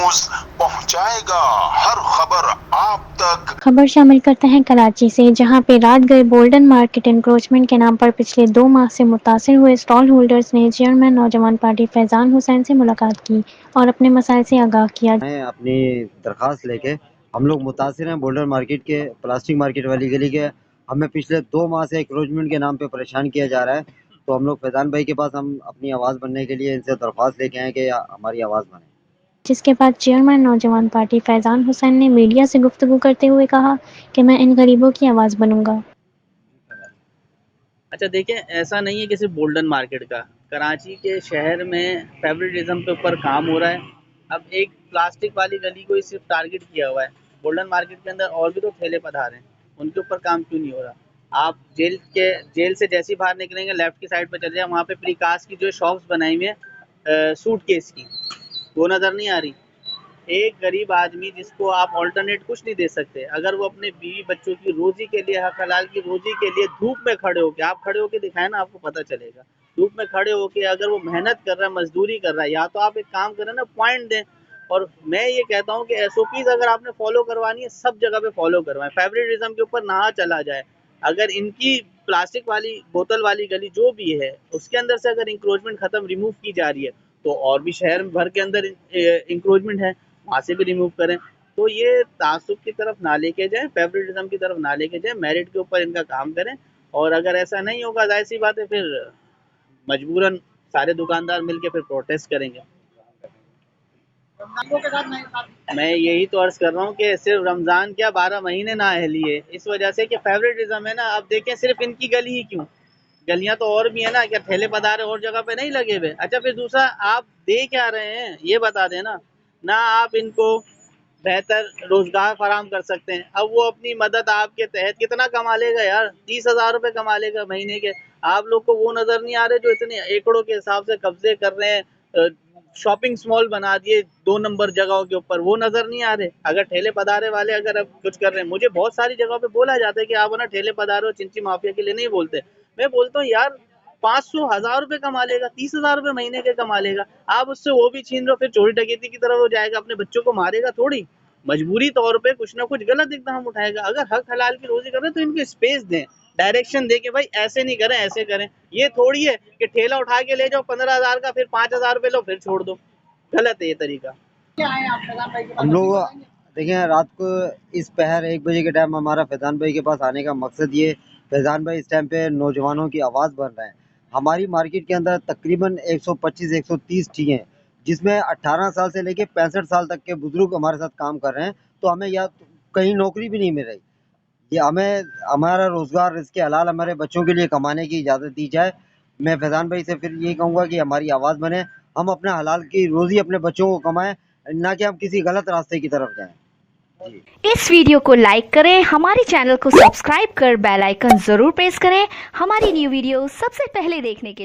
News पहुंचाएगा हर खबर आप तक। खबर शामिल करते हैं कराची से, जहां पे रात गए गोल्डन मार्केट इंक्रोचमेंट के नाम पर पिछले 2 माह से मुतासिर हुए स्टॉल होल्डर्स ने चेयरमैन नौजवान पार्टी फैजान हुसैन से मुलाकात की और अपने मसाइल से आगाह किया। अपनी दरख्वास्त लेके हम लोग मुतासिर हैं बोल्डर मार्केट के, प्लास्टिक मार्केट वाली गली के। हमें पिछले 2 माह से इंक्रोचमेंट के नाम पे परेशान किया जा रहा है। तो हम लोग फैजान भाई के पास हम अपनी आवाज़ बनने के लिए इनसे दरख्वास्त लेके आए कि हमारी आवाज़ बने। जिसके बाद चेयरमैन नौजवान पार्टी फैजान हुसैन ने मीडिया से गुफ्तगू करते हुए कहा कि मैं इन गरीबों की आवाज़ बनूंगा। अच्छा देखिए, ऐसा नहीं है कि सिर्फ गोल्डन मार्केट का, कराची के शहर में फेवरेटिज्म के ऊपर काम हो रहा है। अब एक प्लास्टिक वाली गली को ही सिर्फ टारगेट किया हुआ है। गोल्डन मार्केट के अंदर और भी तो ठेले पधार हैं, उनके ऊपर काम क्यों नहीं हो रहा। आप जेल से जैसे ही बाहर निकलेंगे, लेफ्ट की साइड पर चले जाए, वहाँ पे प्रीकास्ट की जो शॉप्स बनाई हुई है सूटकेस की, वो नज़र नहीं आ रही। एक गरीब आदमी जिसको आप ऑल्टरनेट कुछ नहीं दे सकते, अगर वो अपने बीवी बच्चों की रोजी के लिए, हक हलाल की रोजी के लिए धूप में खड़े होके, आप खड़े होके दिखाएं ना, आपको पता चलेगा। धूप में खड़े होके अगर वो मेहनत कर रहा है, मजदूरी कर रहा है, या तो आप एक काम करें ना, पॉइंट दें। और मैं ये कहता हूँ कि एसओपीज अगर आपने फॉलो करवानी है, सब जगह पे फॉलो करवाएं। फेवरेटिज्म के ऊपर ना चला जाए। अगर इनकी प्लास्टिक वाली बोतल वाली गली जो भी है, उसके अंदर से अगर इंक्रोचमेंट खत्म रिमूव की जा रही है, तो और भी शहर भर के अंदर इंक्रोचमेंट है, वहाँ से भी रिमूव करें। तो ये तासुब की तरफ ना लेके जाएं, फेवरेटिज्म की तरफ ना लेके जाएं, मेरिट के ऊपर इनका काम करें। और अगर ऐसा नहीं होगा, जाहिर सी बात है, फिर मजबूरन सारे दुकानदार मिलके फिर प्रोटेस्ट करेंगे। मैं यही तो अर्ज कर रहा हूँ कि सिर्फ रमज़ान क्या 12 महीने ना अहली है, इस वजह से कि फेवरेटिज्म है ना। अब देखें, सिर्फ इनकी गली ही क्यों, गलियां तो और भी है ना, क्या ठेले पधारे और जगह पे नहीं लगे हुए। अच्छा, फिर दूसरा आप दे क्या रहे हैं ये बता देना ना। आप इनको बेहतर रोजगार फराम कर सकते हैं। अब वो अपनी मदद आपके तहत कितना कमा लेगा यार, 30,000 रुपये कमा लेगा महीने के। आप लोग को वो नज़र नहीं आ रहे जो इतने एकड़ों के हिसाब से कब्जे कर रहे हैं, शॉपिंग मॉल बना दिए 2 नंबर जगहों के ऊपर, वो नज़र नहीं आ रहे। अगर ठेले पधारे वाले अगर अब कुछ कर रहे हैं, मुझे बहुत सारी जगहों पे बोला जाता है कि आप ना ठेले पधारे हो, चिंची माफिया के लिए नहीं बोलते। मैं बोलता हूँ यार, 500,000 रुपये कमा लेगा, 30,000 रुपये महीने के कमा लेगा, आप उससे वो भी छीन रहे हो, फिर चोरी डकैती की तरफ हो जाएगा, अपने बच्चों को मारेगा थोड़ी। मजबूरी तौर पे कुछ ना कुछ गलत इकदाम उठाएगा। अगर हक हलाल की रोजी कर रहे हैं तो इनको स्पेस दें, डायरेक्शन दे के भाई ऐसे नहीं करें, ऐसे करें। ये थोड़ी है कि ठेला उठा के ले जाओ 15,000 का, फिर 5,000 रुपये लो, फिर छोड़ दो। गलत है ये तरीका। हम लोग देखें, रात को इस पहर 1 बजे के टाइम हमारा फैजान भाई के पास आने का मकसद ये, फैजान भाई इस टाइम पे नौजवानों की आवाज़ बन रहे हैं। हमारी मार्केट के अंदर तकरीबन 125-130 टी हैं, जिसमें 18 साल से लेके 65 साल तक के बुजुर्ग हमारे साथ काम कर रहे हैं। तो हमें या तो कहीं नौकरी भी नहीं मिल रही, ये हमें हमारा रोज़गार, रिज़्क़ हलाल हमारे बच्चों के लिए कमाने की इजाज़त दी जाए। मैं फैज़ान भाई से फिर यही कहूँगा कि हमारी आवाज़ बने, हम अपना हलाल की रोज़ी अपने बच्चों को कमाएँ, ना कि हम किसी गलत रास्ते की तरफ जाएँ। जी। इस वीडियो को लाइक करें, हमारे चैनल को सब्सक्राइब कर बेल आइकन जरूर प्रेस करें हमारी न्यू वीडियो सबसे पहले देखने के लिए।